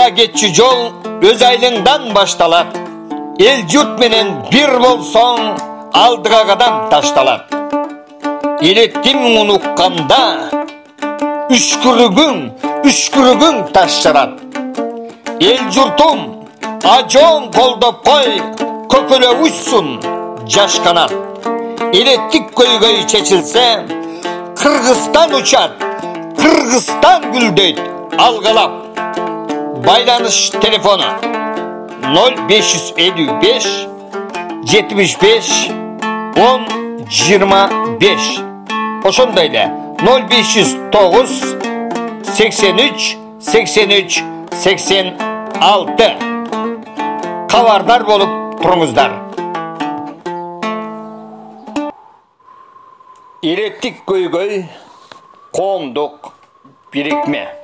Ага кетчү жол өз айлыңдан башталат. Эл журт менен бир болсоң, алдыга кадам ташталат. Элеттим унукканда, үшкүрүгүң таш жарат. Ел журтум, ажоң колдоп кой, көкөлө учсун жаш канат. Элеттик көйгөй чечилсе, Кыргызстан учат, Кыргызстан гүлдөйт алгалап. Байланыш телефону 0555 75 10 25. Ошондой эле 0509 83 83 86. Кабардар болуп туруңуздар. Элеттик көйгөй коомдук бирикме.